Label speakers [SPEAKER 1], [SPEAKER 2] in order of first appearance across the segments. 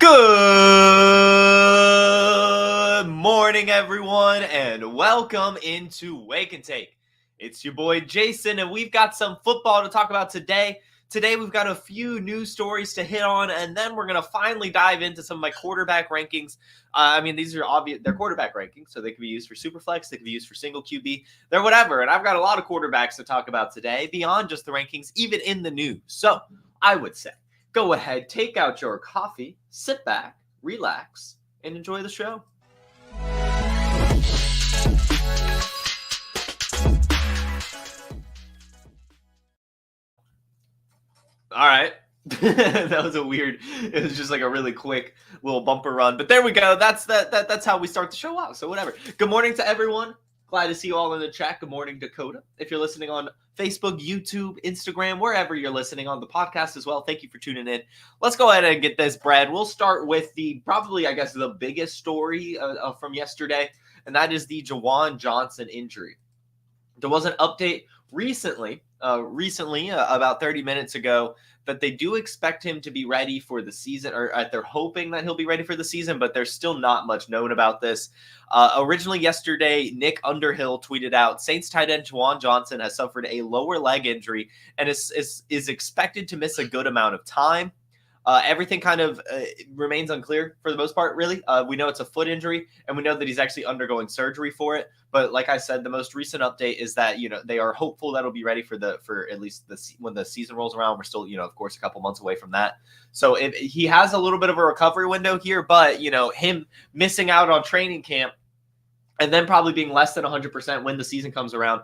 [SPEAKER 1] Good morning, everyone, and welcome into Wake and Take. It's your boy Jason, and we've got some football to talk about today. Today, we've got a few news stories to hit on, and then we're going to finally dive into some of my quarterback rankings. These are obvious. They're quarterback rankings, so they can be used for Superflex, they can be used for single QB, they're whatever. And I've got a lot of quarterbacks to talk about today, beyond just the rankings, even in the news. So I would say, go ahead, take out your coffee, sit back, relax, and enjoy the show. All right. That was it was just like a really quick little bumper run. But there we go. That's how we start the show out. So whatever. Good morning to everyone. Glad to see you all in the chat. Good morning, Dakota. If you're listening on Facebook, YouTube, Instagram, wherever you're listening on the podcast as well, thank you for tuning in. Let's go ahead and get this bread. We'll start with the biggest story from yesterday, and that is the Juwan Johnson injury. There was an update recently, about 30 minutes ago, that they do expect him to be ready for the season, or they're hoping that he'll be ready for the season, but there's still not much known about this. Originally yesterday, Nick Underhill tweeted out, Saints tight end Juwan Johnson has suffered a lower leg injury and is expected to miss a good amount of time. Everything kind of remains unclear for the most part, really. We know it's a foot injury, and we know that he's actually undergoing surgery for it. But like I said, the most recent update is that, they are hopeful that he'll be ready for at least when the season rolls around. We're still, of course, a couple months away from that. So if he has a little bit of a recovery window here, but, him missing out on training camp and then probably being less than 100% when the season comes around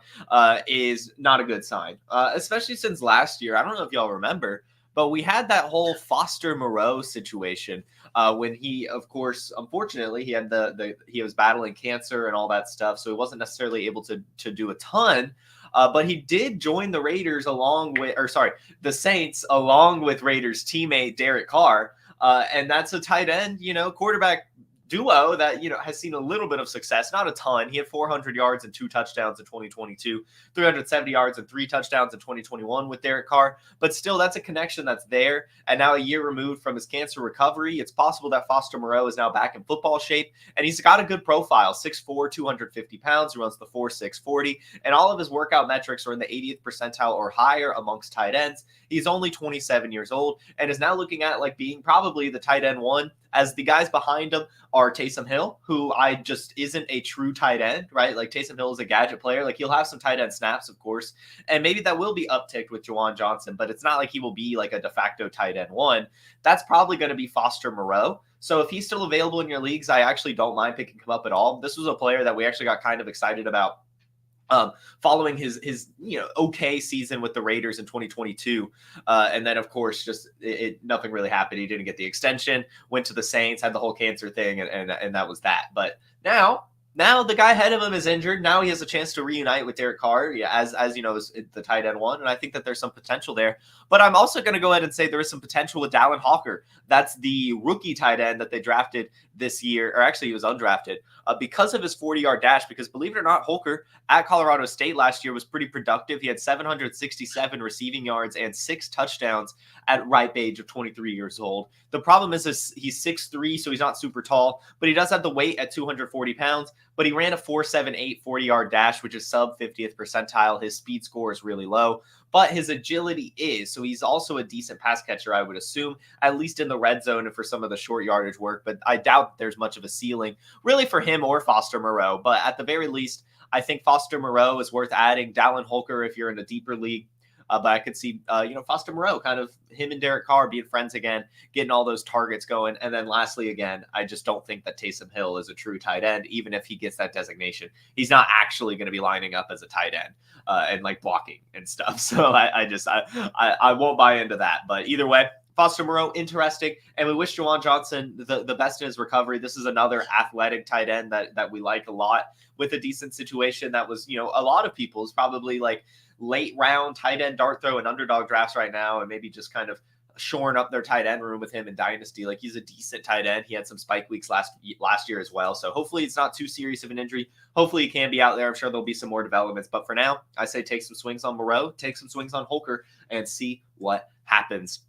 [SPEAKER 1] is not a good sign, especially since last year. I don't know if y'all remember, but we had that whole Foster Moreau situation when he, of course, unfortunately, he had he was battling cancer and all that stuff, so he wasn't necessarily able to do a ton. But he did join the Raiders the Saints along with Raiders teammate Derek Carr, and that's a tight end, quarterback duo that has seen a little bit of success, not a ton. He had 400 yards and 2 touchdowns in 2022, 370 yards and 3 touchdowns in 2021 with Derek Carr, but still, that's a connection that's there. And now, a year removed from his cancer recovery, it's possible that Foster Moreau is now back in football shape, and he's got a good profile: 6'4", 250 pounds, he runs the 4.6 40, and all of his workout metrics are in the 80th percentile or higher amongst tight ends. He's only 27 years old and is now looking at being probably the tight end one, as the guys behind him are Taysom Hill, who just isn't a true tight end, right? Like, Taysom Hill is a gadget player. He'll have some tight end snaps, of course, and maybe that will be upticked with Juwan Johnson, but it's not like he will be like a de facto tight end one. That's probably going to be Foster Moreau. So if he's still available in your leagues, I actually don't mind picking him up at all. This was a player that we actually got kind of excited about following his okay season with the Raiders in 2022. And then, of course, nothing really happened. He didn't get the extension, went to the Saints, had the whole cancer thing, and that was that. But now the guy ahead of him is injured. Now he has a chance to reunite with Derek Carr, as is the tight end one, and I think that there's some potential there. But I'm also going to go ahead and say there is some potential with Dallin Hawker. That's the rookie tight end that they drafted this year, or actually he was undrafted, because of his 40-yard dash. Because believe it or not, Hawker at Colorado State last year was pretty productive. He had 767 receiving yards and 6 touchdowns at ripe age of 23 years old. The problem is he's 6'3", so he's not super tall, but he does have the weight at 240 pounds. But he ran a 4.78 40-yard dash, which is sub 50th percentile. His speed score is really low, but his agility is. So he's also a decent pass catcher, I would assume, at least in the red zone and for some of the short yardage work. But I doubt there's much of a ceiling really for him or Foster Moreau. But at the very least, I think Foster Moreau is worth adding. Dallin Hawker, if you're in a deeper league. But I could see, Foster Moreau, kind of him and Derek Carr being friends again, getting all those targets going. And then lastly, again, I just don't think that Taysom Hill is a true tight end, even if he gets that designation. He's not actually going to be lining up as a tight end and blocking and stuff. So I won't buy into that. But either way, Foster Moreau, interesting. And we wish Juwan Johnson the best in his recovery. This is another athletic tight end that we like a lot, with a decent situation that was, a lot of people's probably late round tight end dart throw and underdog drafts right now, and maybe just kind of shoring up their tight end room with him in Dynasty. He's a decent tight end. He had some spike weeks last year as well. So hopefully it's not too serious of an injury. Hopefully he can be out there. I'm sure there'll be some more developments. But for now, I say take some swings on Moreau, take some swings on Hawker, and see what happens.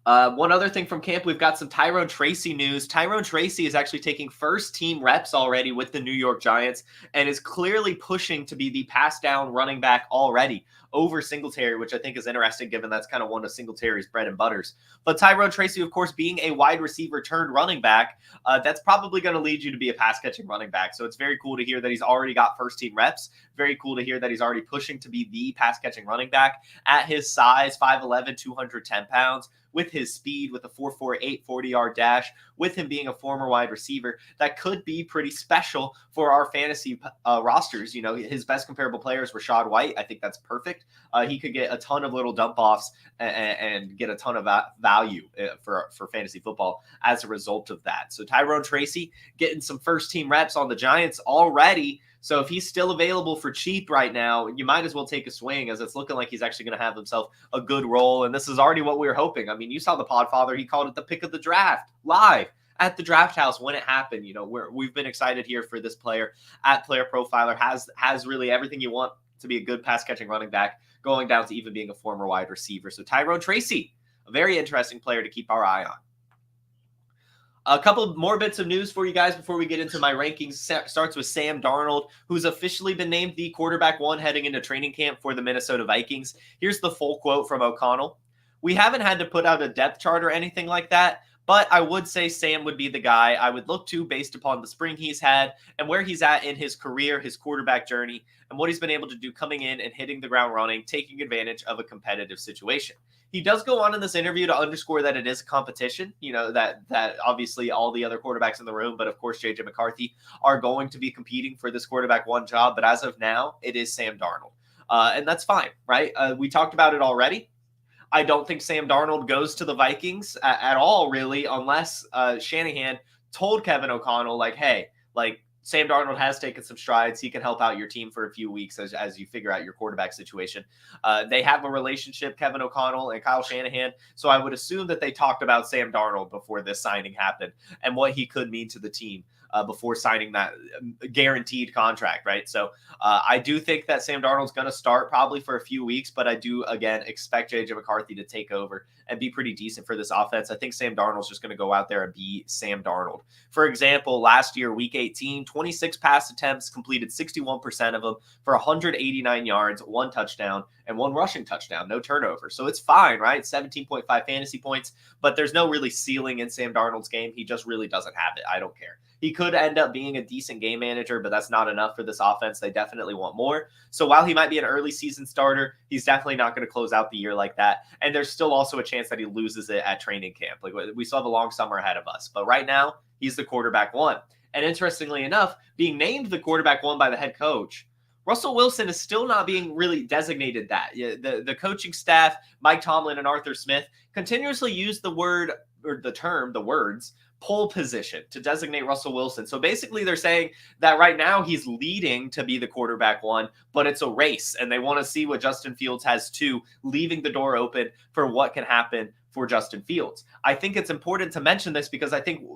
[SPEAKER 1] One other thing from camp, we've got some Tyrone Tracy news. Tyrone Tracy is actually taking first team reps already with the New York Giants and is clearly pushing to be the pass down running back already over Singletary, which I think is interesting given that's kind of one of Singletary's bread and butters. But Tyrone Tracy, of course, being a wide receiver turned running back, that's probably going to lead you to be a pass catching running back. So it's very cool to hear that he's already got first team reps. Very cool to hear that he's already pushing to be the pass catching running back at his size, 5'11", 210 pounds. With his speed, with a 4.48 40-yard dash, with him being a former wide receiver, that could be pretty special for our fantasy rosters. You know, his best comparable players were Rashad White. I think that's perfect. He could get a ton of little dump offs and get a ton of value for fantasy football as a result of that. So Tyrone Tracy getting some first team reps on the Giants already. So if he's still available for cheap right now, you might as well take a swing, as it's looking like he's actually going to have himself a good role. And this is already what we were hoping. I mean, you saw the Podfather. He called it the pick of the draft live at the draft house when it happened. You know, we've been excited here for this player at Player Profiler. Has really everything you want to be a good pass catching running back, going down to even being a former wide receiver. So Tyrone Tracy, a very interesting player to keep our eye on. A couple more bits of news for you guys before we get into my rankings. Starts with Sam Darnold, who's officially been named the quarterback one heading into training camp for the Minnesota Vikings. Here's the full quote from O'Connell. "We haven't had to put out a depth chart or anything like that, but I would say Sam would be the guy I would look to based upon the spring he's had and where he's at in his career, his quarterback journey, and what he's been able to do coming in and hitting the ground running, taking advantage of a competitive situation." He does go on in this interview to underscore that it is a competition, you know, that obviously all the other quarterbacks in the room, but of course JJ McCarthy, are going to be competing for this quarterback one job. But as of now, it is Sam Darnold. And that's fine, right? We talked about it already. I don't think Sam Darnold goes to the Vikings at all, really, unless Shanahan told Kevin O'Connell, like, hey, like, Sam Darnold has taken some strides. He can help out your team for a few weeks as you figure out your quarterback situation. They have a relationship, Kevin O'Connell and Kyle Shanahan. So I would assume that they talked about Sam Darnold before this signing happened and what he could mean to the team before signing that guaranteed contract, right? So I do think that Sam Darnold's going to start probably for a few weeks, but I do, again, expect JJ McCarthy to take over and be pretty decent for this offense. I think Sam Darnold's just going to go out there and be Sam Darnold. For example, last year, week 18, 26 pass attempts, completed 61% of them for 189 yards, 1 touchdown, and 1 rushing touchdown, no turnover. So it's fine, right? 17.5 fantasy points, but there's no really ceiling in Sam Darnold's game. He just really doesn't have it. I don't care. He could end up being a decent game manager, but that's not enough for this offense. They definitely want more. So while he might be an early season starter, he's definitely not going to close out the year like that. And there's still also a chance that he loses it at training camp. Like, we still have a long summer ahead of us. But right now, he's the quarterback one. And interestingly enough, being named the quarterback one by the head coach, Russell Wilson is still not being really designated that. The coaching staff, Mike Tomlin and Arthur Smith, continuously use the word or the term, the words, pole position to designate Russell Wilson. So basically they're saying that right now he's leading to be the quarterback one, but it's a race and they want to see what Justin Fields has too, leaving the door open for what can happen for Justin Fields. I think it's important to mention this because I think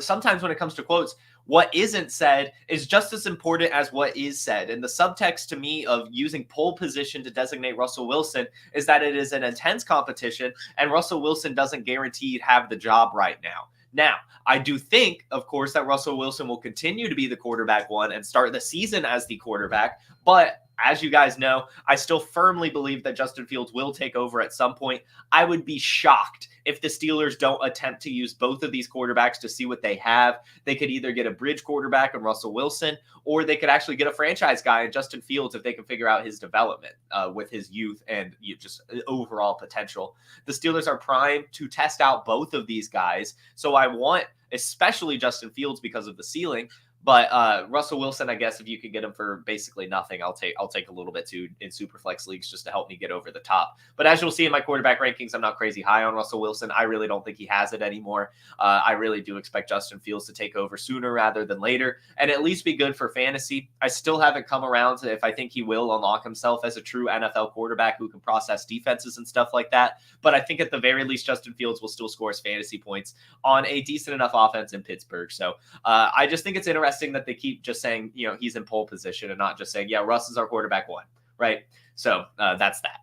[SPEAKER 1] sometimes when it comes to quotes, what isn't said is just as important as what is said. And the subtext to me of using pole position to designate Russell Wilson is that it is an intense competition and Russell Wilson doesn't guaranteed have the job right now. Now, I do think, of course, that Russell Wilson will continue to be the quarterback one and start the season as the quarterback. But as you guys know, I still firmly believe that Justin Fields will take over at some point. I would be shocked if the Steelers don't attempt to use both of these quarterbacks to see what they have. They could either get a bridge quarterback in Russell Wilson, or they could actually get a franchise guy in Justin Fields if they can figure out his development with his youth and just overall potential. The Steelers are primed to test out both of these guys. So I want especially Justin Fields because of the ceiling. But Russell Wilson, I guess if you could get him for basically nothing, I'll take a little bit too in Superflex leagues just to help me get over the top. But as you'll see in my quarterback rankings, I'm not crazy high on Russell Wilson. I really don't think he has it anymore. I really do expect Justin Fields to take over sooner rather than later and at least be good for fantasy. I still haven't come around to if I think he will unlock himself as a true NFL quarterback who can process defenses and stuff like that. But I think at the very least, Justin Fields will still score his fantasy points on a decent enough offense in Pittsburgh. So I just think it's interesting that they keep just saying, you know, he's in pole position and not just saying, yeah, Russ is our quarterback one, right? So that's that.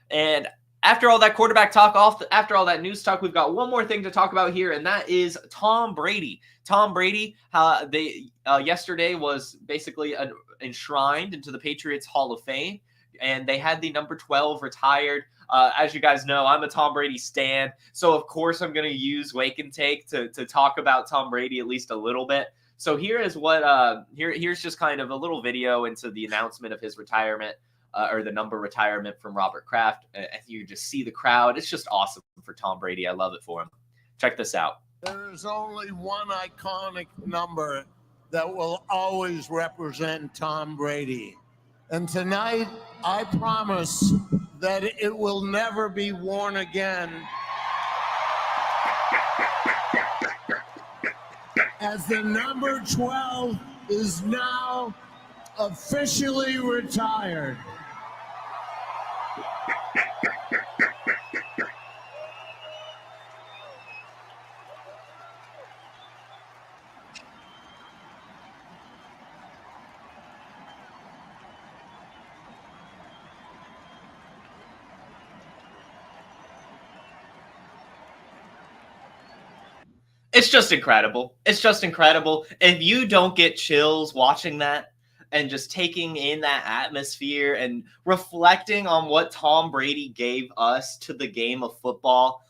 [SPEAKER 1] And After all that quarterback talk, after all that news talk, we've got one more thing to talk about here, and that is Tom Brady. Tom Brady, yesterday was basically enshrined into the Patriots Hall of Fame, and they had the number 12 retired. As you guys know, I'm a Tom Brady stan, so of course I'm going to use Wake and Take to talk about Tom Brady at least a little bit. So here is what here's just kind of a little video into the announcement of his retirement. Or the number retirement from Robert Kraft. You just see the crowd. It's just awesome for Tom Brady. I love it for him. Check this out.
[SPEAKER 2] There's only one iconic number that will always represent Tom Brady. And tonight, I promise that it will never be worn again. As the number 12 is now officially retired.
[SPEAKER 1] It's just incredible. It's just incredible. If you don't get chills watching that and just taking in that atmosphere and reflecting on what Tom Brady gave us to the game of football,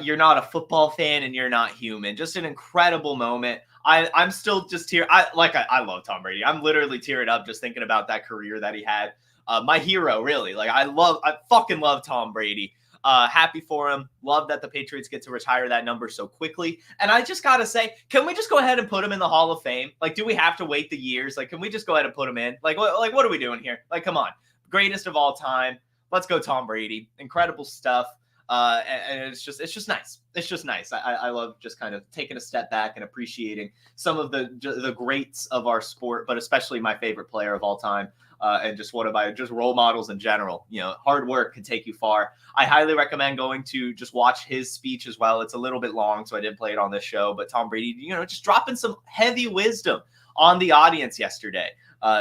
[SPEAKER 1] you're not a football fan and you're not human. Just an incredible moment. I'm still just tearing. I love Tom Brady. I'm literally tearing up just thinking about that career that he had. My hero, really. Like I fucking love Tom Brady. Happy for him. Love that the Patriots get to retire that number so quickly. And I just got to say, can we just go ahead and put him in the Hall of Fame? Like, do we have to wait the years? Like, can we just go ahead and put him in? Like, what are we doing here? Like, come on. Greatest of all time. Let's go Tom Brady. Incredible stuff. And it's just nice. It's just nice. I love just kind of taking a step back and appreciating some of the greats of our sport, but especially my favorite player of all time. And just one of my just role models in general. You know, hard work can take you far. I highly recommend going to just watch his speech as well. It's a little bit long, so I didn't play it on this show. But Tom Brady, just dropping some heavy wisdom on the audience yesterday.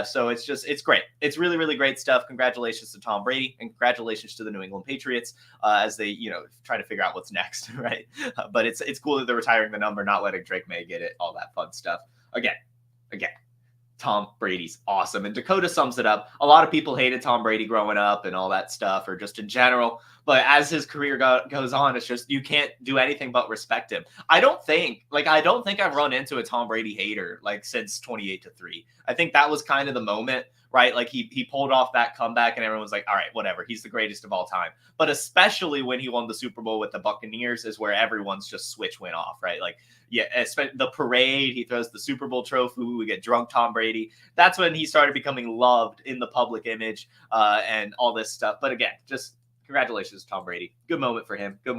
[SPEAKER 1] So it's great. It's really, really great stuff. Congratulations to Tom Brady and congratulations to the New England Patriots as they, try to figure out what's next, right? But it's cool that they're retiring the number, not letting Drake May get it, all that fun stuff. Again, Tom Brady's awesome. And Dakota sums it up. A lot of people hated Tom Brady growing up and all that stuff, or just in general. But as his career goes on, it's just you can't do anything but respect him. I don't think I've run into a Tom Brady hater since 28-3. I think that was kind of the moment, right? Like he pulled off that comeback and everyone was like, all right, whatever. He's the greatest of all time. But especially when he won the Super Bowl with the Buccaneers is where everyone's just switch went off, right? Like, yeah, the parade, he throws the Super Bowl trophy, we get drunk Tom Brady. That's when he started becoming loved in the public image and all this stuff. But again, just congratulations, Tom Brady. Good moment for him. Good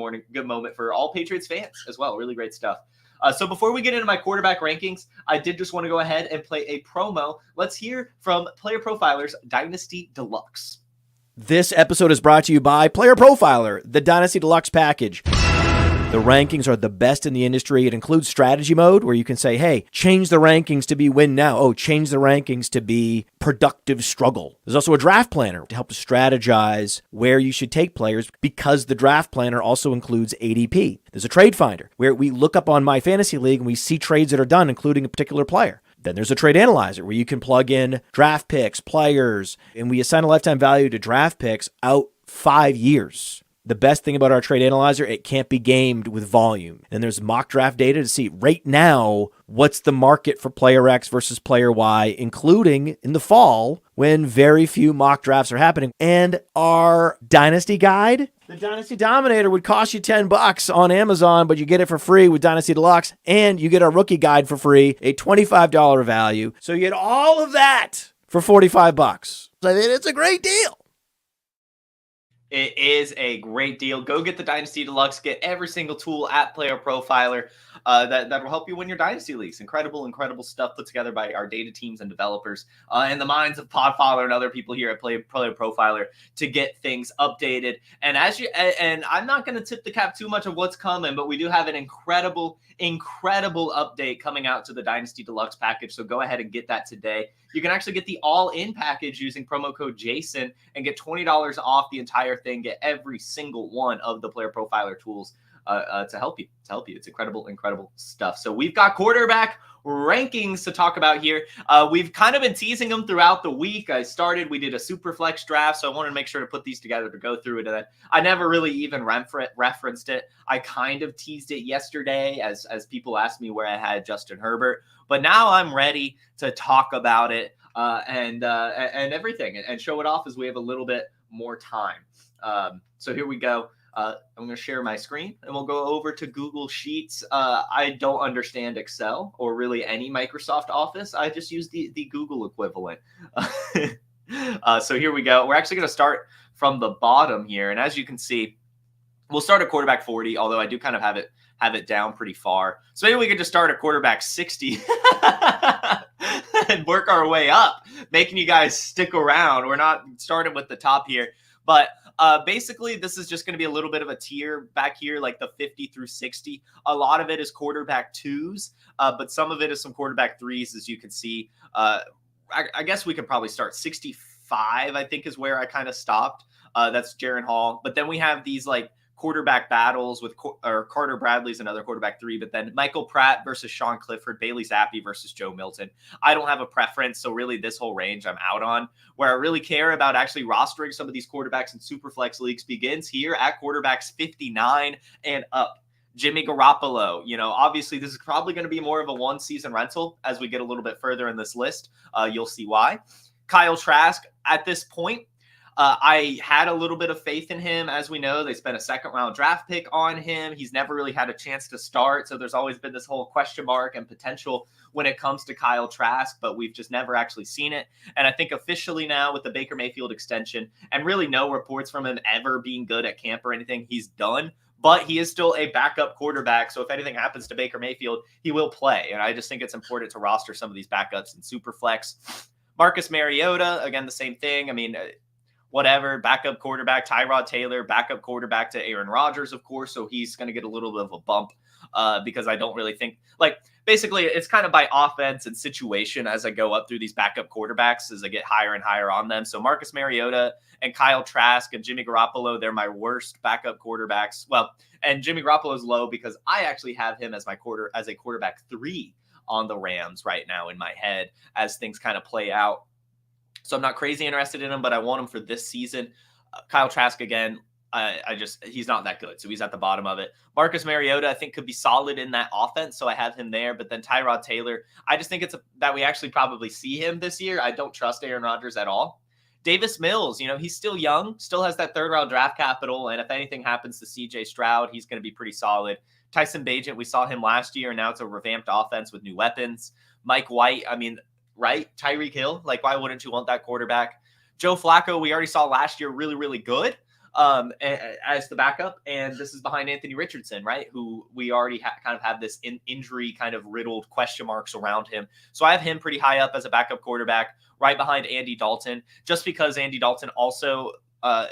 [SPEAKER 1] moment for all Patriots fans as well. Really great stuff. So before we get into my quarterback rankings, I did just want to go ahead and play a promo. Let's hear from Player Profiler's Dynasty Deluxe.
[SPEAKER 3] This episode is brought to you by Player Profiler, the Dynasty Deluxe package. The rankings are the best in the industry. It includes strategy mode where you can say, hey, change the rankings to be win now. Oh, change the rankings to be productive struggle. There's also a draft planner to help strategize where you should take players because the draft planner also includes ADP. There's a trade finder where we look up on My Fantasy League and we see trades that are done, including a particular player. Then there's a trade analyzer where you can plug in draft picks, players, and we assign a lifetime value to draft picks out 5 years. The best thing about our trade analyzer, it can't be gamed with volume. And there's mock draft data to see right now what's the market for player X versus player Y, including in the fall when very few mock drafts are happening. And our Dynasty guide, the Dynasty Dominator, would cost you $10 on Amazon, but you get it for free with Dynasty Deluxe, and you get our rookie guide for free, a $25 value. So you get all of that for $45. I mean, it's a great deal.
[SPEAKER 1] It is a great deal. Go get the Dynasty Deluxe. Get every single tool at Player Profiler. that will help you win your dynasty leagues. Incredible stuff put together by our data teams and developers and the minds of Podfather and other people here at Player Profiler to get things updated. And and I'm not going to tip the cap too much of what's coming, but we do have an incredible update coming out to the Dynasty Deluxe package. So go ahead and get that today. You can actually get the all-in package using promo code Jason and get $20 off the entire thing. Get every single one of the Player Profiler tools to help you. It's incredible stuff. So we've got quarterback rankings to talk about here. We've kind of been teasing them throughout the week. We did a Superflex draft, so I wanted to make sure to put these together to go through it. And I never really even referenced it. I kind of teased it yesterday as people asked me where I had Justin Herbert, but now I'm ready to talk about it and everything and show it off as we have a little bit more time. So here we go. I'm going to share my screen and we'll go over to Google Sheets. I don't understand Excel or really any Microsoft Office. I just use the Google equivalent. So here we go. We're actually going to start from the bottom here. And as you can see, we'll start at quarterback 40, although I do kind of have it down pretty far. So maybe we could just start at quarterback 60 and work our way up, making you guys stick around. We're not starting with the top here, but basically, this is just going to be a little bit of a tier back here, like the 50 through 60. A lot of it is quarterback 2s, but some of it is some quarterback 3s, as you can see. I guess we could probably start 65, I think, is where I kind of stopped. That's Jaren Hall. But then we have these like quarterback battles with Carter Bradley's another quarterback 3, but then Michael Pratt versus Sean Clifford, Bailey Zappi versus Joe Milton. I don't have a preference, so really this whole range I'm out on. Where I really care about actually rostering some of these quarterbacks in Superflex leagues begins here at quarterbacks 59 and up. Jimmy Garoppolo, obviously this is probably going to be more of a one-season rental as we get a little bit further in this list. You'll see why. Kyle Trask, at this point, I had a little bit of faith in him. As we know, they spent a second-round draft pick on him. He's never really had a chance to start, so there's always been this whole question mark and potential when it comes to Kyle Trask, but we've just never actually seen it. And I think officially now with the Baker Mayfield extension and really no reports from him ever being good at camp or anything, he's done. But he is still a backup quarterback, so if anything happens to Baker Mayfield, he will play. And I just think it's important to roster some of these backups in Superflex. Marcus Mariota, again, the same thing. I mean, whatever, backup quarterback, Tyrod Taylor, backup quarterback to Aaron Rodgers, of course. So he's going to get a little bit of a bump because I don't really think, basically it's kind of by offense and situation as I go up through these backup quarterbacks as I get higher and higher on them. So Marcus Mariota and Kyle Trask and Jimmy Garoppolo, they're my worst backup quarterbacks. Well, and Jimmy Garoppolo's low because I actually have him as a quarterback 3 on the Rams right now in my head as things kind of play out. So I'm not crazy interested in him, but I want him for this season. Kyle Trask, again, he's not that good. So he's at the bottom of it. Marcus Mariota, I think, could be solid in that offense. So I have him there. But then Tyrod Taylor, I just think that we actually probably see him this year. I don't trust Aaron Rodgers at all. Davis Mills, he's still young, still has that third-round draft capital. And if anything happens to CJ Stroud, he's going to be pretty solid. Tyson Bagent, we saw him last year, and now it's a revamped offense with new weapons. Mike White, right? Tyreek Hill, why wouldn't you want that quarterback? Joe Flacco, we already saw last year, really, really good as the backup. And this is behind Anthony Richardson, right? Who we already kind of have this injury kind of riddled question marks around him. So I have him pretty high up as a backup quarterback, right behind Andy Dalton, just because Andy Dalton also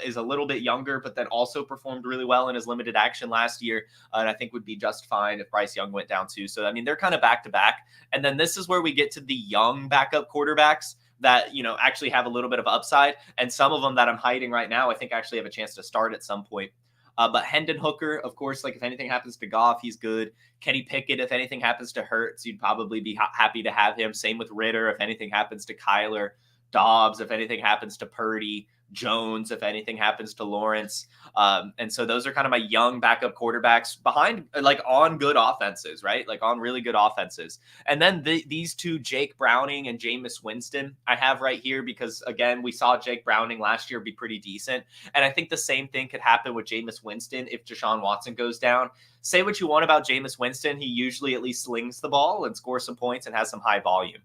[SPEAKER 1] is a little bit younger, but then also performed really well in his limited action last year. And I think would be just fine if Bryce Young went down too. So, they're kind of back to back. And then this is where we get to the young backup quarterbacks that, actually have a little bit of upside. And some of them that I'm hiding right now, I think actually have a chance to start at some point. But Hendon Hooker, of course, if anything happens to Goff, he's good. Kenny Pickett, if anything happens to Hurts, you'd probably be happy to have him. Same with Ritter. If anything happens to Kyler, Dobbs, if anything happens to Purdy, Jones, if anything happens to Lawrence. And so those are kind of my young backup quarterbacks behind, on good offenses, right? On really good offenses. And then these two, Jake Browning and Jameis Winston, I have right here because, again, we saw Jake Browning last year be pretty decent. And I think the same thing could happen with Jameis Winston if Deshaun Watson goes down. Say what you want about Jameis Winston. He usually at least slings the ball and scores some points and has some high volume.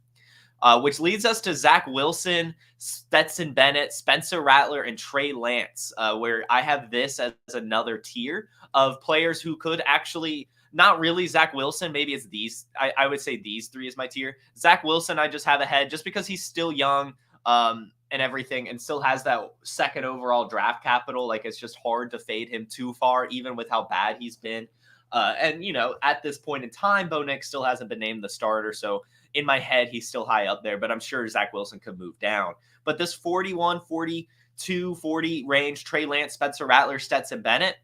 [SPEAKER 1] Which leads us to Zach Wilson, Stetson Bennett, Spencer Rattler, and Trey Lance, where I have this as another tier of players who could actually Not really Zach Wilson. Maybe it's these. I would say these three is my tier. Zach Wilson, I just have ahead just because he's still young and everything and still has that second overall draft capital. Like, it's just hard to fade him too far, even with how bad he's been. And, at this point in time, Bo Nix still hasn't been named the starter. So in my head, he's still high up there, but I'm sure Zach Wilson could move down. But this 41, 42, 40 range, Trey Lance, Spencer Rattler, Stetson Bennett,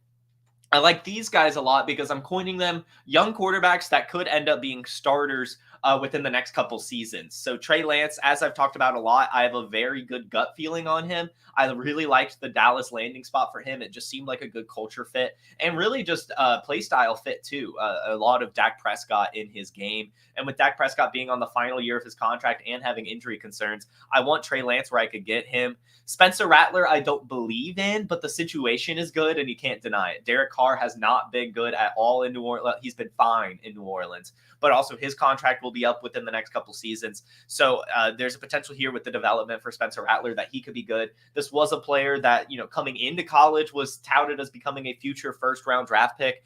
[SPEAKER 1] I like these guys a lot because I'm coining them young quarterbacks that could end up being starters within the next couple seasons. So Trey Lance, as I've talked about a lot, I have a very good gut feeling on him. I really liked the Dallas landing spot for him. It just seemed like a good culture fit and really just play style fit too. A lot of Dak Prescott in his game. And with Dak Prescott being on the final year of his contract and having injury concerns, I want Trey Lance where I could get him. Spencer Rattler, I don't believe in, but the situation is good and you can't deny it. Derek Carr has not been good at all in New Orleans. He's been fine in New Orleans, but also his contract will be up within the next couple seasons. So there's a potential here with the development for Spencer Rattler that he could be good. This was a player that, coming into college was touted as becoming a future first-round draft pick.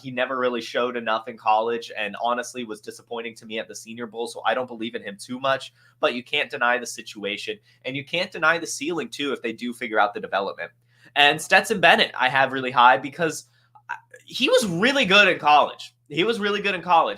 [SPEAKER 1] He never really showed enough in college and honestly was disappointing to me at the Senior Bowl, so I don't believe in him too much, but you can't deny the situation, and you can't deny the ceiling too if they do figure out the development. And Stetson Bennett I have really high because he was really good in college.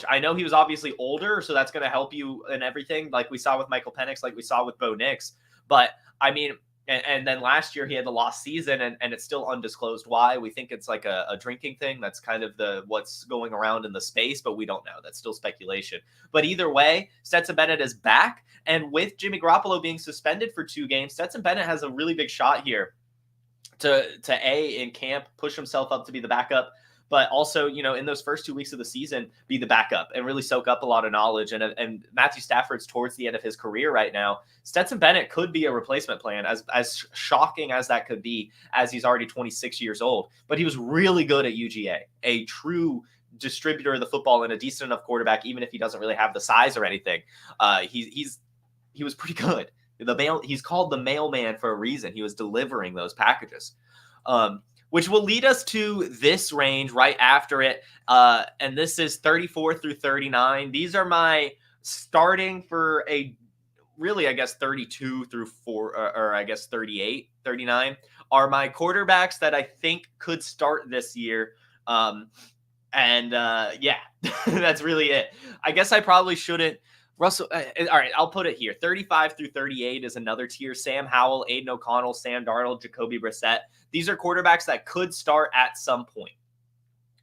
[SPEAKER 1] I know he was obviously older, so that's going to help you in everything, like we saw with Michael Penix, like we saw with Bo Nix. But, I mean, and then last year he had the lost season, and it's still undisclosed why. We think it's like a drinking thing. That's kind of what's going around in the space, but we don't know. That's still speculation. But either way, Stetson Bennett is back, and with Jimmy Garoppolo being suspended for 2 games, Stetson Bennett has a really big shot here to in camp, push himself up to be the backup, but also, in those first 2 weeks of the season, be the backup and really soak up a lot of knowledge. And Matthew Stafford's towards the end of his career right now. Stetson Bennett could be a replacement plan, as shocking as that could be, as he's already 26 years old. But he was really good at UGA, a true distributor of the football and a decent enough quarterback, even if he doesn't really have the size or anything. He was pretty good. He's called the mailman for a reason. He was delivering those packages. Which will lead us to this range right after it. And this is 34 through 39. These are my starting for really, I guess, 32 through 38, 39 are my quarterbacks that I think could start this year. Yeah, that's really it. I guess I probably shouldn't. Russell, all right, I'll put it here. 35 through 38 is another tier. Sam Howell, Aiden O'Connell, Sam Darnold, Jacoby Brissett. These are quarterbacks that could start at some point.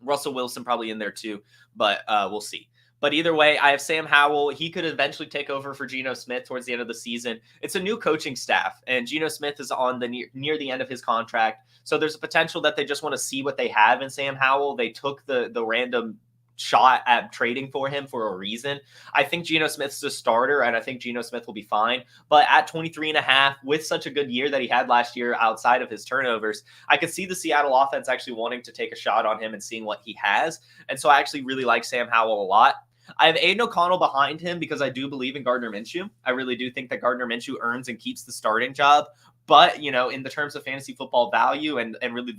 [SPEAKER 1] Russell Wilson probably in there too, but we'll see. But either way, I have Sam Howell. He could eventually take over for Geno Smith towards the end of the season. It's a new coaching staff, and Geno Smith is on the near the end of his contract. So there's a potential that they just want to see what they have in Sam Howell. They took the random shot at trading for him for a reason. I think Geno Smith's a starter, and I think Geno Smith will be fine. But at 23.5, with such a good year that he had last year outside of his turnovers, I could see the Seattle offense actually wanting to take a shot on him and seeing what he has. And so I actually really like Sam Howell a lot. I have Aiden O'Connell behind him because I do believe in Gardner Minshew. I really do think that Gardner Minshew earns and keeps the starting job. But, in the terms of fantasy football value and really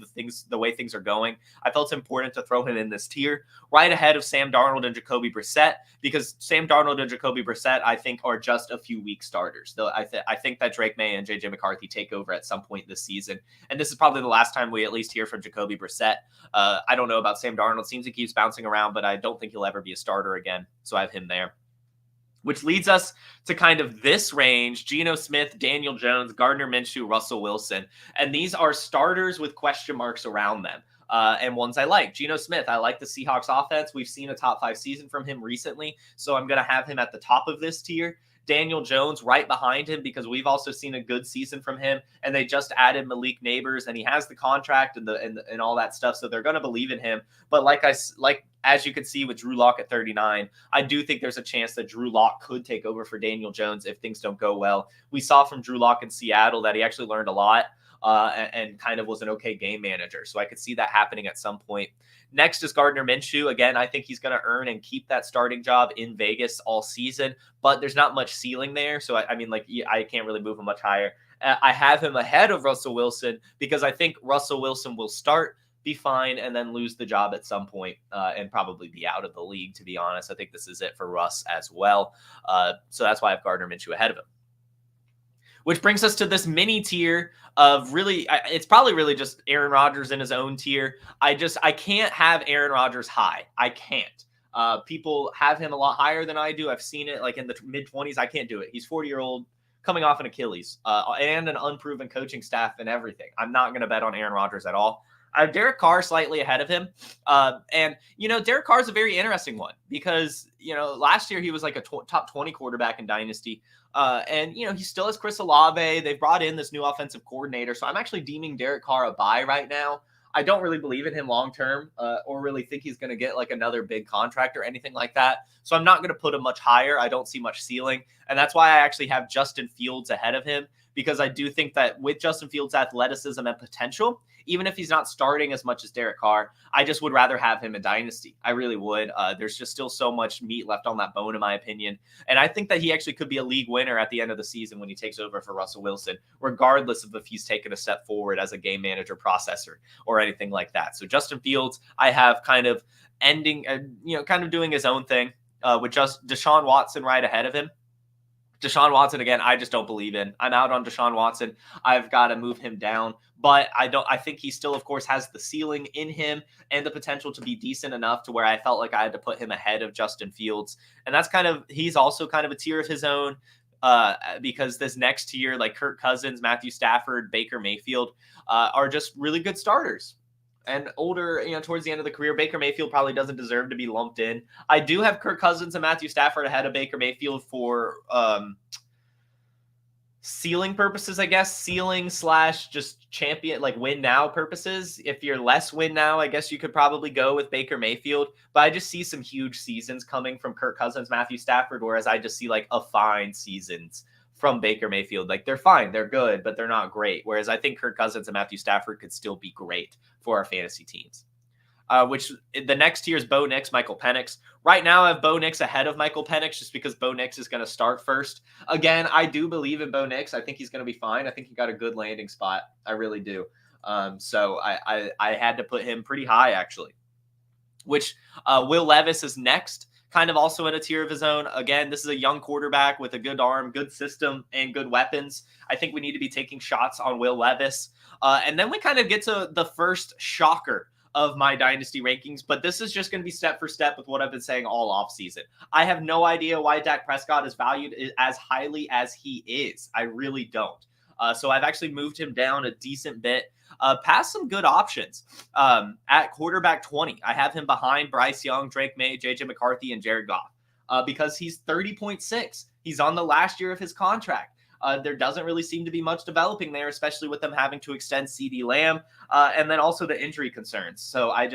[SPEAKER 1] the way things are going, I felt it's important to throw him in this tier right ahead of Sam Darnold and Jacoby Brissett, because Sam Darnold and Jacoby Brissett, I think, are just a few week starters. Though I think that Drake May and JJ McCarthy take over at some point this season. And this is probably the last time we at least hear from Jacoby Brissett. I don't know about Sam Darnold. Seems he keeps bouncing around, but I don't think he'll ever be a starter again. So I have him there. Which leads us to kind of this range: Geno Smith, Daniel Jones, Gardner Minshew, Russell Wilson. And these are starters with question marks around them. And ones I like. Geno Smith, I like the Seahawks offense. We've seen a top 5 season from him recently, so I'm going to have him at the top of this tier. Daniel Jones right behind him because we've also seen a good season from him, and they just added Malik Neighbors, and he has the contract and all that stuff, so they're going to believe in him. But as you can see with Drew Lock at 39, I do think there's a chance that Drew Lock could take over for Daniel Jones if things don't go well. We saw from Drew Lock in Seattle that he actually learned a lot and kind of was an okay game manager. So I could see that happening at some point. Next is Gardner Minshew. Again, I think he's going to earn and keep that starting job in Vegas all season, but there's not much ceiling there. So, I can't really move him much higher. I have him ahead of Russell Wilson because I think Russell Wilson will start be fine, and then lose the job at some point and probably be out of the league, to be honest. I think this is it for Russ as well. So that's why I have Gardner Minshew ahead of him. Which brings us to this mini tier of really, it's probably really just Aaron Rodgers in his own tier. I can't have Aaron Rodgers high. I can't. People have him a lot higher than I do. I've seen it like in the mid-20s. I can't do it. He's 40-year-old coming off an Achilles and an unproven coaching staff and everything. I'm not going to bet on Aaron Rodgers at all. I have Derek Carr slightly ahead of him. And, Derek Carr is a very interesting one because, last year he was like a top 20 quarterback in Dynasty. And he still has Chris Olave. They've brought in this new offensive coordinator. So I'm actually deeming Derek Carr a buy right now. I don't really believe in him long-term or really think he's going to get like another big contract or anything like that. So I'm not going to put him much higher. I don't see much ceiling. And that's why I actually have Justin Fields ahead of him, because I do think that with Justin Fields' athleticism and potential, even if he's not starting as much as Derek Carr, I just would rather have him in Dynasty. I really would. There's just still so much meat left on that bone, in my opinion. And I think that he actually could be a league winner at the end of the season when he takes over for Russell Wilson, regardless of if he's taken a step forward as a game manager processor or anything like that. So Justin Fields, I have kind of ending, kind of doing his own thing with just Deshaun Watson right ahead of him. Deshaun Watson, again, I just don't believe in. I'm out on Deshaun Watson. I've got to move him down, but I think he still, of course, has the ceiling in him and the potential to be decent enough to where I felt like I had to put him ahead of Justin Fields. And that's he's also kind of a tier of his own because this next tier, like Kirk Cousins, Matthew Stafford, Baker Mayfield, are just really good starters. And older, towards the end of the career, Baker Mayfield probably doesn't deserve to be lumped in. I do have Kirk Cousins and Matthew Stafford ahead of Baker Mayfield for ceiling purposes, I guess. Ceiling / just champion, like win now purposes. If you're less win now, I guess you could probably go with Baker Mayfield. But I just see some huge seasons coming from Kirk Cousins, Matthew Stafford, whereas I just see like a fine seasons from Baker Mayfield. Like they're fine, they're good, but they're not great. Whereas I think Kirk Cousins and Matthew Stafford could still be great for our fantasy teams. Which the next tier is Bo Nix, Michael Penix. Right now I have Bo Nix ahead of Michael Penix just because Bo Nix is going to start first. Again, I do believe in Bo Nix. I think he's going to be fine. I think he got a good landing spot. I really do. So I had to put him pretty high actually. Which Will Levis is next. Kind of also in a tier of his own. Again, this is a young quarterback with a good arm, good system, and good weapons. I think we need to be taking shots on Will Levis. And then we kind of get to the first shocker of my Dynasty rankings, but this is just going to be step for step with what I've been saying all offseason. I have no idea why Dak Prescott is valued as highly as he is. I really don't. So I've actually moved him down a decent bit. Past some good options at quarterback 20. I have him behind Bryce Young, Drake May, JJ McCarthy, and Jared Goff because he's 30.6. He's on the last year of his contract. There doesn't really seem to be much developing there, especially with them having to extend CeeDee Lamb and then also the injury concerns. So I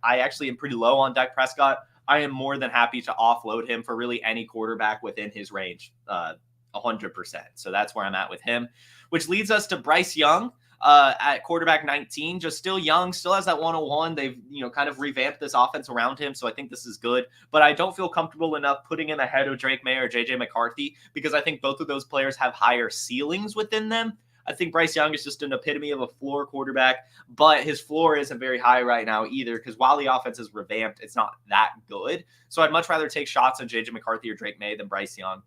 [SPEAKER 1] actually am pretty low on Dak Prescott. I am more than happy to offload him for really any quarterback within his range, 100%. So that's where I'm at with him, which leads us to Bryce Young. At quarterback 19, just still young, still has that 101. They've, kind of revamped this offense around him. So I think this is good, but I don't feel comfortable enough putting him ahead of Drake May or JJ McCarthy because I think both of those players have higher ceilings within them. I think Bryce Young is just an epitome of a floor quarterback, but his floor isn't very high right now either because while the offense is revamped, it's not that good. So I'd much rather take shots on JJ McCarthy or Drake May than Bryce Young,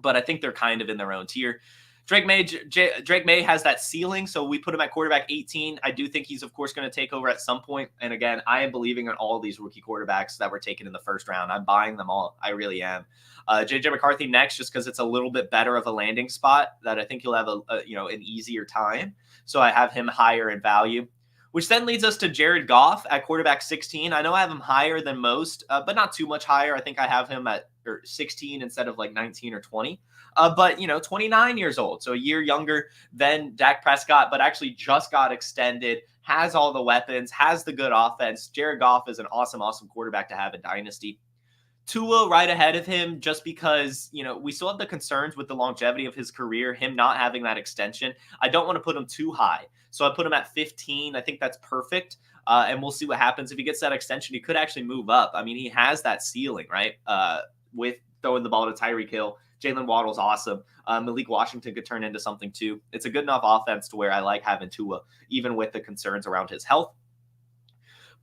[SPEAKER 1] but I think they're kind of in their own tier. Drake May has that ceiling, so we put him at quarterback 18. I do think he's, of course, going to take over at some point. And again, I am believing in all these rookie quarterbacks that were taken in the first round. I'm buying them all. I really am. JJ McCarthy next, just because it's a little bit better of a landing spot that I think he'll have an easier time. So I have him higher in value, which then leads us to Jared Goff at quarterback 16. I know I have him higher than most, but not too much higher. I think I have him at 16 instead of like 19 or 20. But 29 years old, so a year younger than Dak Prescott, but actually just got extended, has all the weapons, has the good offense. Jared Goff is an awesome quarterback to have in Dynasty. Tua right ahead of him just because, we still have the concerns with the longevity of his career, him not having that extension. I don't want to put him too high. So I put him at 15. I think that's perfect. And we'll see what happens. If he gets that extension, he could actually move up. I mean, he has that ceiling, right? With throwing the ball to Tyreek Hill. Jalen Waddle's awesome. Malik Washington could turn into something too. It's a good enough offense to where I like having Tua, even with the concerns around his health.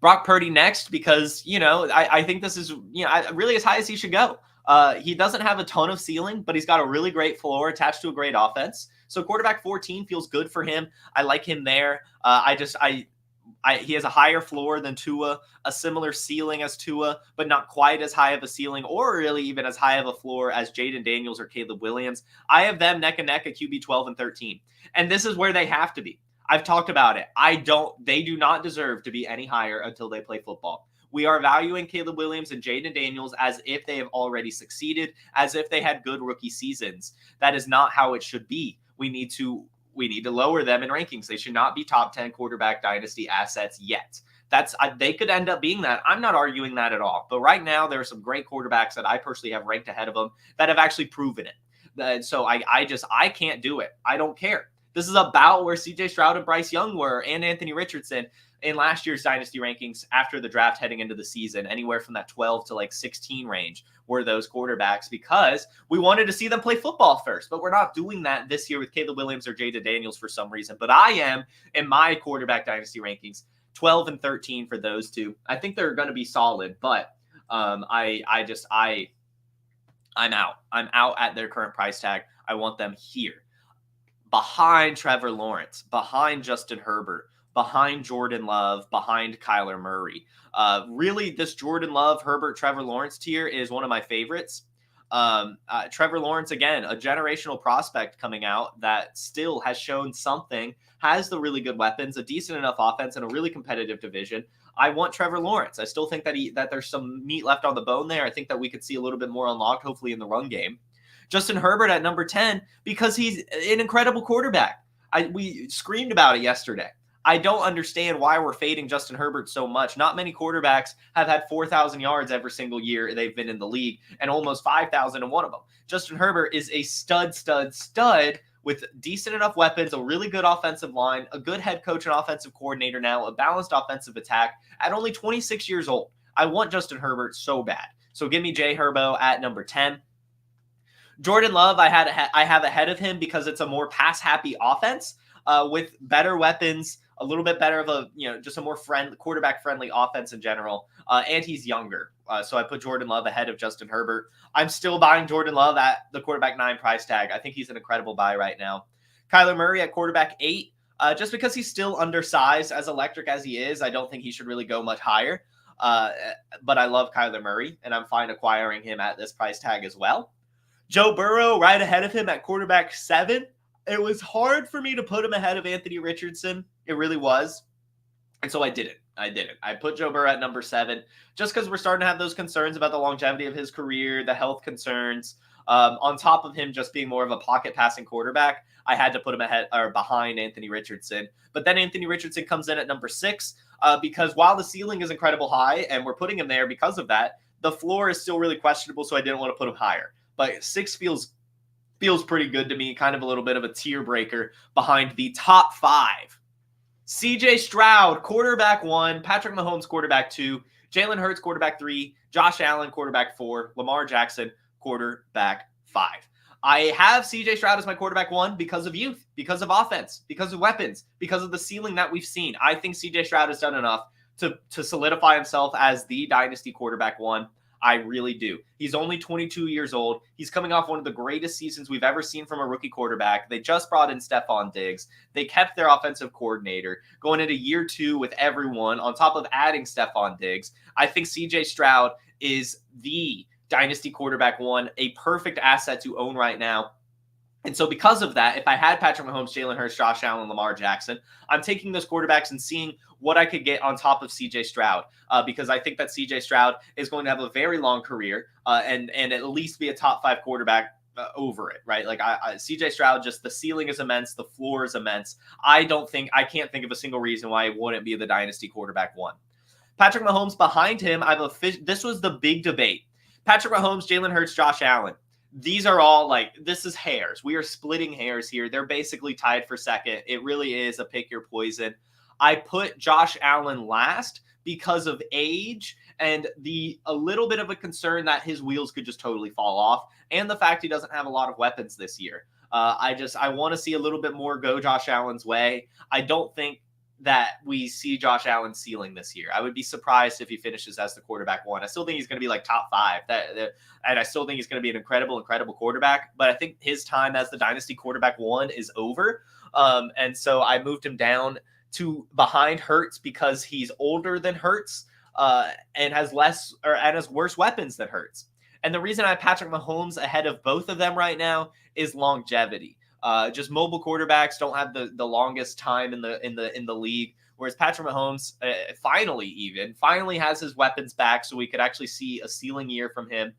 [SPEAKER 1] Brock Purdy next because, I think this is, really as high as he should go. He doesn't have a ton of ceiling, but he's got a really great floor attached to a great offense. So quarterback 14 feels good for him. I like him there. He has a higher floor than Tua, a similar ceiling as Tua, but not quite as high of a ceiling or really even as high of a floor as Jaden Daniels or Caleb Williams. I have them neck and neck at QB 12 and 13. And this is where they have to be. I've talked about it. They do not deserve to be any higher until they play football. We are valuing Caleb Williams and Jaden Daniels as if they have already succeeded, as if they had good rookie seasons. That is not how it should be. We need to lower them in rankings. They should not be top 10 quarterback dynasty assets yet. They could end up being that. I'm not arguing that at all. But right now, there are some great quarterbacks that I personally have ranked ahead of them that have actually proven it. So I can't do it. I don't care. This is about where CJ Stroud and Bryce Young were and Anthony Richardson in last year's dynasty rankings after the draft heading into the season. Anywhere from that 12 to 16 range were those quarterbacks because we wanted to see them play football first. But we're not doing that this year with Caleb Williams or Jaden Daniels for some reason. But I am in my quarterback dynasty rankings 12 and 13 for those two. I think they're going to be solid, but I'm out. I'm out at their current price tag. I want them here. Behind Trevor Lawrence, behind Justin Herbert, behind Jordan Love, behind Kyler Murray. Really, this Jordan Love, Herbert, Trevor Lawrence tier is one of my favorites. Trevor Lawrence, again, a generational prospect coming out that still has shown something, has the really good weapons, a decent enough offense, and a really competitive division. I want Trevor Lawrence. I still think that there's some meat left on the bone there. I think that we could see a little bit more unlocked, hopefully, in the run game. Justin Herbert at number 10 because he's an incredible quarterback. We screamed about it yesterday. I don't understand why we're fading Justin Herbert so much. Not many quarterbacks have had 4,000 yards every single year they've been in the league and almost 5,000 in one of them. Justin Herbert is a stud with decent enough weapons, a really good offensive line, a good head coach and offensive coordinator now, a balanced offensive attack at only 26 years old. I want Justin Herbert so bad. So give me Jay Herbo at number 10. Jordan Love, I have ahead of him because it's a more pass-happy offense with better weapons, a little bit better of a, just a more quarterback-friendly offense in general, and he's younger. So I put Jordan Love ahead of Justin Herbert. I'm still buying Jordan Love at the quarterback 9 price tag. I think he's an incredible buy right now. Kyler Murray at quarterback 8, just because he's still undersized, as electric as he is, I don't think he should really go much higher. But I love Kyler Murray, and I'm fine acquiring him at this price tag as well. Joe Burrow right ahead of him at quarterback 7. It was hard for me to put him ahead of Anthony Richardson. It really was. And so I did it. I put Joe Burrow at number 7 just because we're starting to have those concerns about the longevity of his career, the health concerns. On top of him just being more of a pocket passing quarterback, I had to put him ahead or behind Anthony Richardson. But then Anthony Richardson comes in at number 6 because while the ceiling is incredible high and we're putting him there because of that, the floor is still really questionable, so I didn't want to put him higher. But 6 feels pretty good to me, kind of a little bit of a tier breaker behind the top 5. CJ Stroud, quarterback 1, Patrick Mahomes, quarterback 2, Jalen Hurts, quarterback 3, Josh Allen, quarterback 4, Lamar Jackson, quarterback 5. I have CJ Stroud as my quarterback 1 because of youth, because of offense, because of weapons, because of the ceiling that we've seen. I think CJ Stroud has done enough to solidify himself as the dynasty quarterback 1. I really do. He's only 22 years old. He's coming off one of the greatest seasons we've ever seen from a rookie quarterback. They just brought in Stephon Diggs. They kept their offensive coordinator going into year 2 with everyone on top of adding Stephon Diggs. I think CJ Stroud is the dynasty quarterback 1, a perfect asset to own right now. And so because of that, if I had Patrick Mahomes, Jalen Hurts, Josh Allen, Lamar Jackson, I'm taking those quarterbacks and seeing what I could get on top of CJ Stroud because I think that CJ Stroud is going to have a very long career and at least be a top 5 quarterback over it, right? Like CJ Stroud, just the ceiling is immense. The floor is immense. I can't think of a single reason why it wouldn't be the dynasty quarterback 1. Patrick Mahomes behind him. This was the big debate. Patrick Mahomes, Jalen Hurts, Josh Allen. These are all this is hairs. We are splitting hairs here. They're basically tied for second. It really is a pick your poison. I put Josh Allen last because of age and a little bit of a concern that his wheels could just totally fall off and the fact he doesn't have a lot of weapons this year. I want to see a little bit more go Josh Allen's way. I don't think that we see Josh Allen ceiling this year. I would be surprised if he finishes as the quarterback 1. I still think he's going to be like top 5. And I still think he's going to be an incredible quarterback. But I think his time as the dynasty quarterback 1 is over. And so I moved him down to behind Hurts because he's older than Hurts and has worse weapons than Hurts. And the reason I have Patrick Mahomes ahead of both of them right now is longevity. Just mobile quarterbacks don't have the longest time in the league, whereas Patrick Mahomes finally has his weapons back, so we could actually see a ceiling year from him.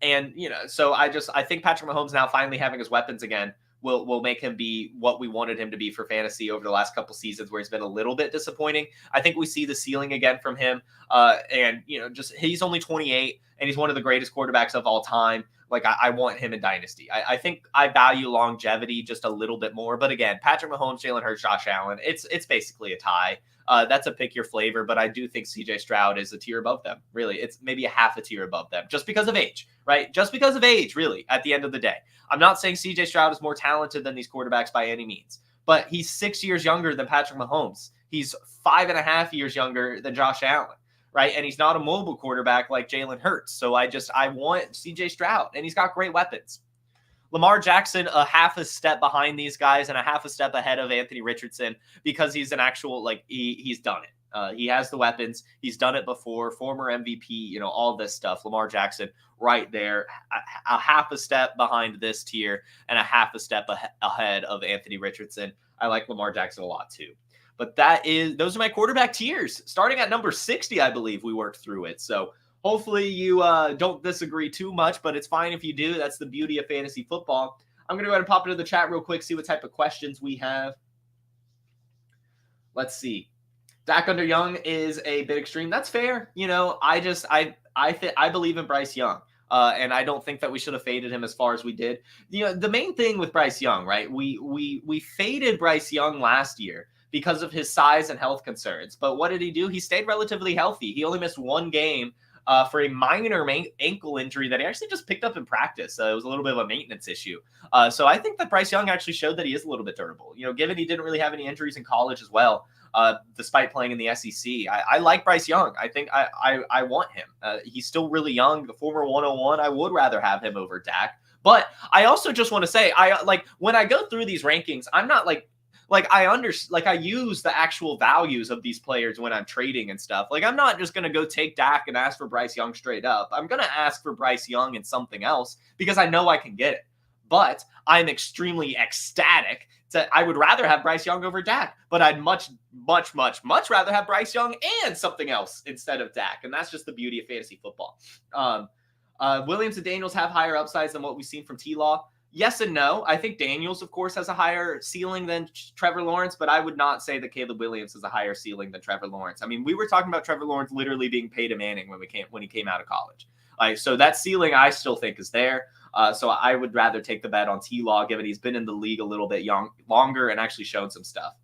[SPEAKER 1] And so I think Patrick Mahomes now finally having his weapons again will make him be what we wanted him to be for fantasy over the last couple seasons, where he's been a little bit disappointing. I think we see the ceiling again from him. And he's only 28 and he's one of the greatest quarterbacks of all time. Like I want him in Dynasty. I think I value longevity just a little bit more. But again, Patrick Mahomes, Jalen Hurts, Josh Allen, it's basically a tie. That's a pick your flavor, but I do think CJ Stroud is a tier above them. Really, it's maybe a half a tier above them just because of age, right? Just because of age, really, at the end of the day. I'm not saying CJ Stroud is more talented than these quarterbacks by any means, but he's 6 years younger than Patrick Mahomes. He's 5.5 years younger than Josh Allen, right? And he's not a mobile quarterback like Jalen Hurts. So I want CJ Stroud, and he's got great weapons. Lamar Jackson, a half a step behind these guys and a half a step ahead of Anthony Richardson because he's an actual, he's done it. He has the weapons. He's done it before, former MVP, all this stuff. Lamar Jackson right there, a half a step behind this tier and a half a step ahead of Anthony Richardson. I like Lamar Jackson a lot too. But those are my quarterback tiers. Starting at number 60, I believe we worked through it. So hopefully you don't disagree too much, but it's fine if you do. That's the beauty of fantasy football. I'm going to go ahead and pop into the chat real quick, see what type of questions we have. Let's see. Dak under Young is a bit extreme. That's fair. I believe in Bryce Young. And I don't think that we should have faded him as far as we did. The main thing with Bryce Young, right? We faded Bryce Young last year because of his size and health concerns. But what did he do? He stayed relatively healthy. He only missed one game for a minor ankle injury that he actually just picked up in practice. It was a little bit of a maintenance issue. So I think that Bryce Young actually showed that he is a little bit durable. Given he didn't really have any injuries in college as well, despite playing in the SEC. I like Bryce Young. I think I want him. He's still really young. The former 101, I would rather have him over Dak. But I also just want to say, when I go through these rankings, I'm not I use the actual values of these players when I'm trading and stuff. I'm not just going to go take Dak and ask for Bryce Young straight up. I'm going to ask for Bryce Young and something else because I know I can get it. But I'm extremely ecstatic that I would rather have Bryce Young over Dak, but I'd much, much, much, much rather have Bryce Young and something else instead of Dak. And that's just the beauty of fantasy football. Williams and Daniels have higher upsides than what we've seen from T-Law. Yes and no. I think Daniels, of course, has a higher ceiling than Trevor Lawrence, but I would not say that Caleb Williams has a higher ceiling than Trevor Lawrence. I mean, we were talking about Trevor Lawrence literally being Peyton Manning when he came out of college. So that ceiling I still think is there. So I would rather take the bet on T-Law, given he's been in the league a little bit longer and actually shown some stuff.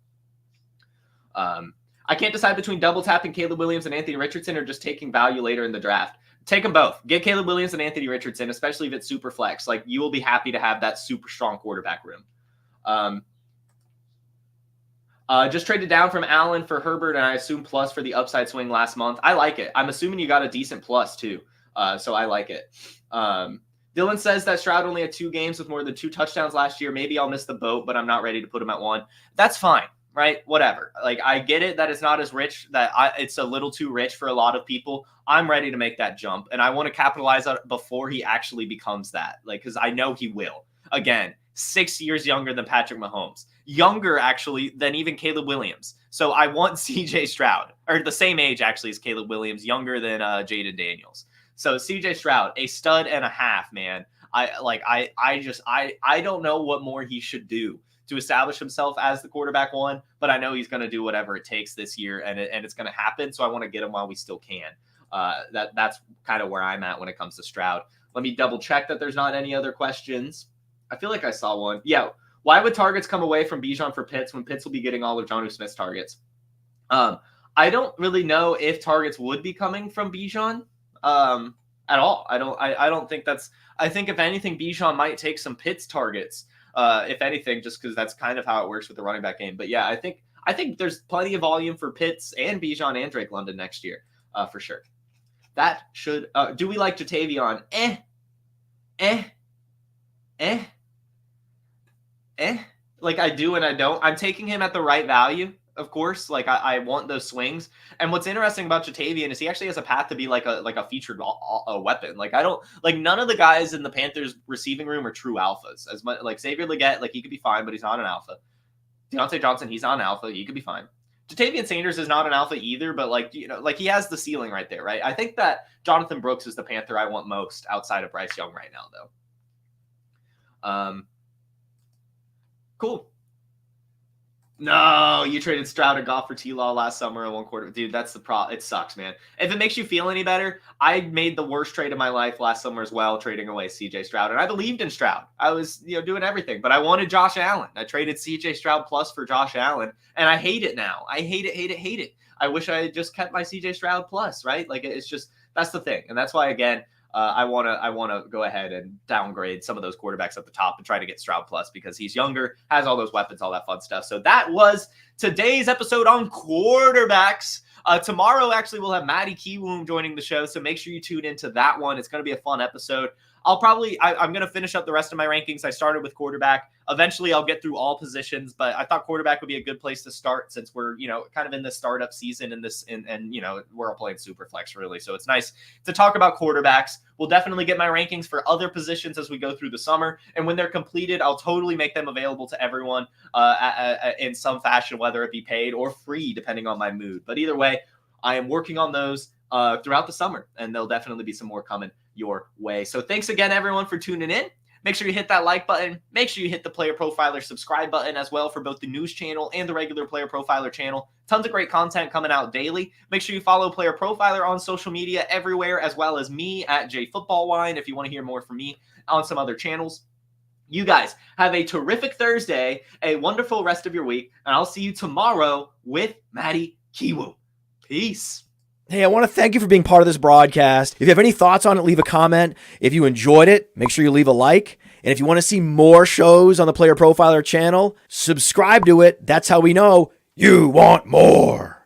[SPEAKER 1] I can't decide between double tapping Caleb Williams and Anthony Richardson or just taking value later in the draft. Take them both. Get Caleb Williams and Anthony Richardson, especially if it's super flex. You will be happy to have that super strong quarterback room. Just traded down from Allen for Herbert, and I assume plus for the upside swing last month. I like it. I'm assuming you got a decent plus too. So I like it. Dylan says that Stroud only had 2 games with more than 2 touchdowns last year. Maybe I'll miss the boat, but I'm not ready to put him at 1. That's fine, right? Whatever. I get it that it's not as rich, it's a little too rich for a lot of people. I'm ready to make that jump, and I want to capitalize on it before he actually becomes that. Because I know he will. Again, 6 years younger than Patrick Mahomes. Younger, actually, than even Caleb Williams. So I want CJ Stroud, or the same age, actually, as Caleb Williams, younger than Jaden Daniels. So CJ Stroud, a stud and a half, man. I don't know what more he should do to establish himself as the quarterback 1, but I know he's going to do whatever it takes this year, and it's going to happen. So I want to get him while we still can. That's kind of where I'm at when it comes to Stroud. Let me double check that there's not any other questions. I feel like I saw one. Yeah. Why would targets come away from Bijan for Pitts when Pitts will be getting all of Jonnu Smith's targets? I don't really know if targets would be coming from Bijan. At all. I don't think that's. I think if anything, Bijan might take some Pitts targets. If anything, just because that's kind of how it works with the running back game. But yeah, I think I think there's plenty of volume for Pitts and Bijan and Drake London next year, for sure. That should. Do we like Jatavion? Like I do and I don't. I'm taking him at the right value, of course. Like I want those swings. And what's interesting about Jatavion is he actually has a path to be like a featured weapon. Like I don't like none of the guys in the Panthers receiving room are true alphas. As much like Xavier Legette, like he could be fine, but he's not an alpha. Deontay Johnson, he's not an alpha. He could be fine. Jatavion Sanders is not an alpha either, but like like he has the ceiling right there, right? I think that Jonathan Brooks is the Panther I want most outside of Bryce Young right now, though. Cool. No, you traded Stroud and Goff for T-Law last summer in 1 quarter. Dude, that's the problem. It sucks, man. If it makes you feel any better, I made the worst trade of my life last summer as well, trading away CJ Stroud. And I believed in Stroud. I was, doing everything. But I wanted Josh Allen. I traded CJ Stroud plus for Josh Allen. And I hate it now. I hate it. I wish I had just kept my CJ Stroud plus, right? Like, it's just, that's the thing. And that's why, again, I want to go ahead and downgrade some of those quarterbacks at the top and try to get Stroud plus because he's younger, has all those weapons, all that fun stuff. So that was today's episode on quarterbacks. Tomorrow, actually, we'll have Matty Kiwoom joining the show, so make sure you tune into that one. It's going to be a fun episode. I'm going to finish up the rest of my rankings. I started with quarterback. Eventually, I'll get through all positions, but I thought quarterback would be a good place to start since we're, kind of in the startup season and we're all playing Superflex really. So it's nice to talk about quarterbacks. We'll definitely get my rankings for other positions as we go through the summer. And when they're completed, I'll totally make them available to everyone in some fashion, whether it be paid or free, depending on my mood. But either way, I am working on those throughout the summer, and there'll definitely be some more coming your way. So thanks again, everyone, for tuning in. Make sure you hit that like button. Make sure you hit the Player Profiler subscribe button as well for both the news channel and the regular Player Profiler channel. Tons of great content coming out daily. Make sure you follow Player Profiler on social media everywhere, as well as me at JFootballWine if you want to hear more from me on some other channels. You guys have a terrific Thursday, a wonderful rest of your week, and I'll see you tomorrow with Matty Kiwoom. Peace.
[SPEAKER 3] Hey, I want to thank you for being part of this broadcast. If you have any thoughts on it, leave a comment. If you enjoyed it, make sure you leave a like. And if you want to see more shows on the Player Profiler channel, subscribe to it. That's how we know you want more.